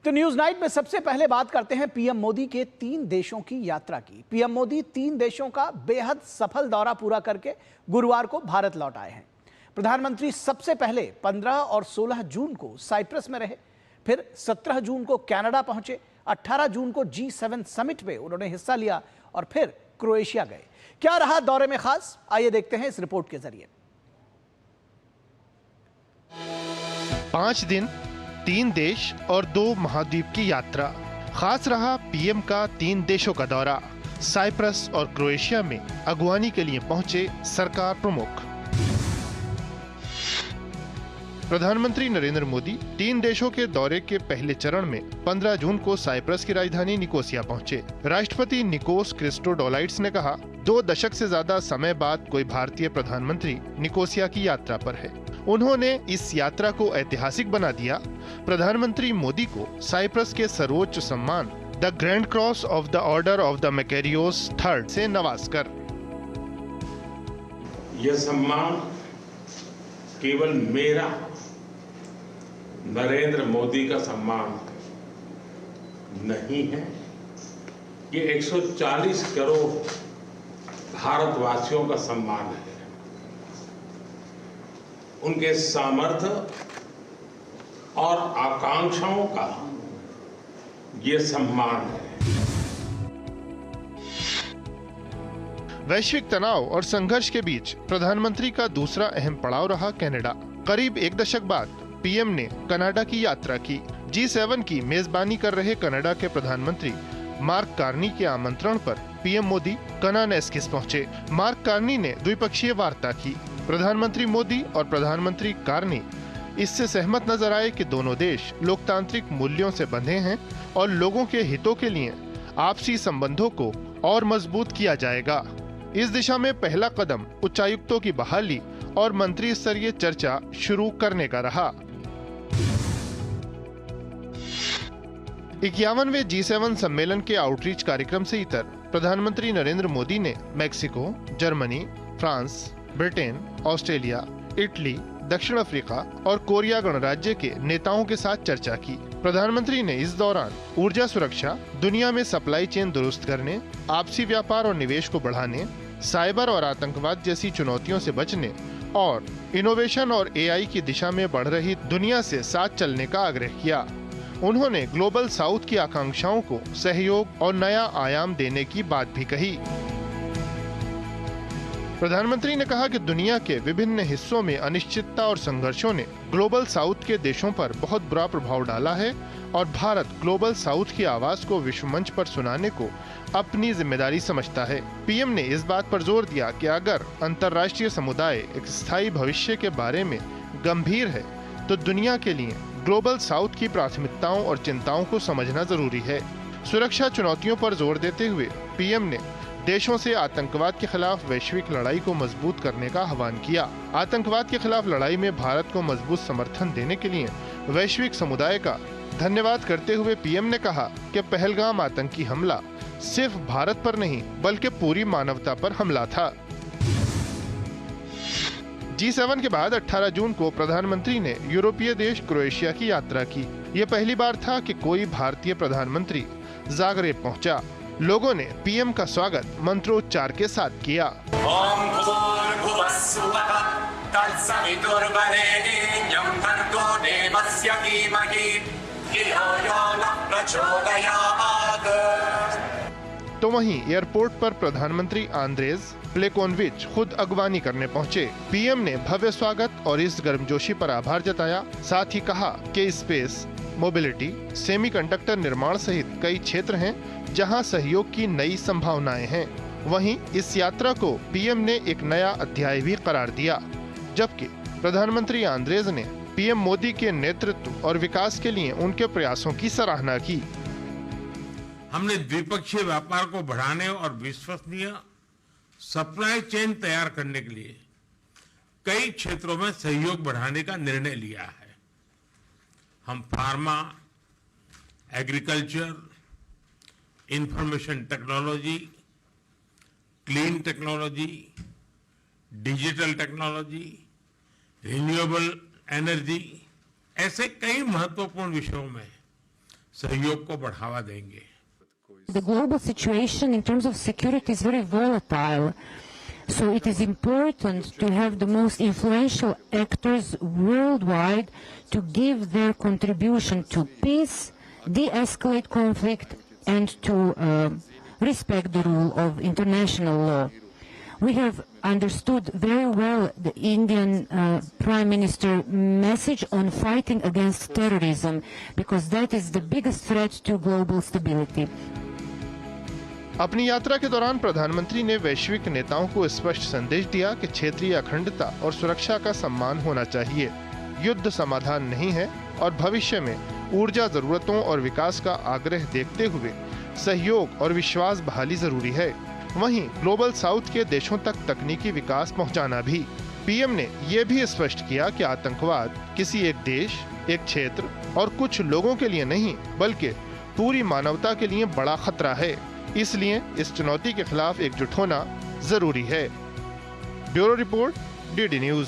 तो news night में सबसे पहले बात करते हैं पीएम मोदी के 3 देशों की यात्रा की। पीएम मोदी 3 देशों का बेहद सफल दौरा पूरा करके गुरुवार को भारत लौट आए हैं। प्रधानमंत्री सबसे पहले 15 और 16 जून को साइप्रस में रहे, फिर 17 जून को कनाडा पहुंचे, 18 जून को G7 समिट में उन्होंने हिस्सा लिया और फिर क्रोएशिया गए। क्या रहा दौरे में खास, आइए देखते हैं इस रिपोर्ट के जरिए। 5 दिन, 3 देश और 2 महाद्वीप की यात्रा। खास रहा पीएम का 3 देशों का दौरा। साइप्रस और क्रोएशिया में अगवानी के लिए पहुंचे सरकार प्रमुख। प्रधानमंत्री नरेंद्र मोदी 3 देशों के दौरे के पहले चरण में 15 जून को साइप्रस की राजधानी निकोसिया पहुंचे। राष्ट्रपति निकोस क्रिस्टोडोलाइड्स ने कहा, 2 दशक से ज्यादा समय बाद कोई भारतीय प्रधानमंत्री निकोसिया की यात्रा पर है। उन्होंने इस यात्रा को ऐतिहासिक बना दिया। प्रधानमंत्री मोदी को साइप्रस के सर्वोच्च सम्मान the grand cross of the order of the Makarios III से नवाजकर। यह सम्मान केवल मेरा, नरेंद्र मोदी का सम्मान नहीं है, ये 140 करोड़ भारतवासियों का सम्मान है। उनके सामर्थ्य और आकांक्षाओं का ये सम्मान है। वैश्विक तनाव और संघर्ष के बीच प्रधानमंत्री का दूसरा अहम पड़ाव रहा कनाडा। करीब 1 दशक बाद पीएम ने कनाडा की यात्रा की। G7 की मेजबानी कर रहे कनाडा के प्रधानमंत्री मार्क कार्नी के आमंत्रण पर पीएम मोदी कनानेस्किस पहुंचे। मार्क कार्नी ने द्विपक्षीय वार्ता की। प्रधानमंत्री मोदी और प्रधानमंत्री कार्नी इससे सहमत नजर आए कि दोनों देश लोकतांत्रिक मूल्यों से बंधे हैं और लोगों के हितों के लिए आपसी संबंधों को और मजबूत किया जाएगा। इस दिशा में पहला कदम उच्चायुक्तों की बहाली और मंत्री स्तरीय चर्चा शुरू करने का रहा। 51वें G7 सम्मेलन के आउटरीच कार्यक्रम से इतर प्रधानमंत्री नरेंद्र मोदी ने Mexico, Germany, France, Britain, Australia, Italy, दक्षिण अफ्रीका और कोरिया गणराज्य के नेताओं के साथ चर्चा की। प्रधानमंत्री ने इस दौरान ऊर्जा सुरक्षा, दुनिया में सप्लाई चेन दुरुस्त करने, आपसी व्यापार और निवेश को बढ़ाने, साइबर और आतंकवाद जैसी चुनौतियों से बचने और इनोवेशन और AI की दिशा में बढ़ रही दुनिया से साथ चलने का आग्रह किया। उन्होंने ग्लोबल साउथ की आकांक्षाओं को सहयोग और नया आयाम देने की बात भी कही। प्रधानमंत्री ने कहा कि दुनिया के विभिन्न हिस्सों में अनिश्चितता और संघर्षों ने ग्लोबल साउथ के देशों पर बहुत बुरा प्रभाव डाला है और भारत ग्लोबल साउथ की आवाज को विश्व मंच पर सुनाने को अपनी जिम्मेदारी समझता है। पीएम ने इस बात पर जोर दिया कि अगर अंतर्राष्ट्रीय समुदाय एक स्थायी भविष्य के बारे में गंभीर है तो दुनिया के लिए ग्लोबल साउथ की प्राथमिकताओं और चिंताओं को समझना जरूरी है। सुरक्षा चुनौतियों पर जोर देते हुए पीएम ने देशों से आतंकवाद के खिलाफ वैश्विक लड़ाई को मजबूत करने का आह्वान किया। आतंकवाद के खिलाफ लड़ाई में भारत को मजबूत समर्थन देने के लिए वैश्विक समुदाय का धन्यवाद करते हुए पीएम ने कहा कि पहलगाम आतंकी हमला सिर्फ भारत पर नहीं बल्कि पूरी मानवता पर हमला था। G7 के बाद 18 जून को प्रधानमंत्री ने यूरोपीय देश क्रोएशिया की यात्रा की। ये पहली बार था कि कोई भारतीय प्रधानमंत्री जागरेब पहुंचा। लोगों ने पीएम का स्वागत मंत्रोच्चार के साथ किया। तो वहीं एयरपोर्ट पर प्रधानमंत्री आंद्रेज प्लेकोनविच खुद अगवानी करने पहुंचे। पीएम ने भव्य स्वागत और इस गर्मजोशी पर आभार जताया। साथ ही कहा कि स्पेस, मोबिलिटी, सेमीकंडक्टर निर्माण सहित कई क्षेत्र हैं जहां सहयोग की नई संभावनाएं हैं। वहीं इस यात्रा को पीएम ने एक नया अध्याय भी करार दिया, जबकि प्रधानमंत्री आंद्रेज ने पीएम मोदी के नेतृत्व और विकास के लिए उनके प्रयासों की सराहना की। हमने द्विपक्षीय व्यापार को बढ़ाने और विश्वसनीय सप्लाई चेन तैयार करने के लिए कई क्षेत्रों में सहयोग बढ़ाने का निर्णय लिया है। हम pharma, agriculture, information technology, clean technology, digital technology, renewable energy, ऐसे कई महत्वपूर्ण विषयों में सहयोग को बढ़ावा देंगे। The global situation in terms of security is very volatile. So it is important to have the most influential actors worldwide to give their contribution to peace, de-escalate conflict, and to respect the rule of international law. We have understood very well the Indian Prime Minister message on fighting against terrorism, because that is the biggest threat to global stability. अपनी यात्रा के दौरान प्रधानमंत्री ने वैश्विक नेताओं को स्पष्ट संदेश दिया कि क्षेत्रीय अखंडता और सुरक्षा का सम्मान होना चाहिए। युद्ध समाधान नहीं है और भविष्य में ऊर्जा जरूरतों और विकास का आग्रह देखते हुए सहयोग और विश्वास बहाली जरूरी है। वहीं ग्लोबल साउथ के देशों तक तकनीकी विकास पहुंचाना भी। पीएम ने ये भी स्पष्ट किया कि आतंकवाद किसी एक देश, एक क्षेत्र और कुछ लोगों के लिए नहीं, बल्कि पूरी मानवता के लिए बड़ा खतरा है। इसलिए इस चुनौती के खिलाफ एकजुट होना जरूरी है। Bureau report, DD news.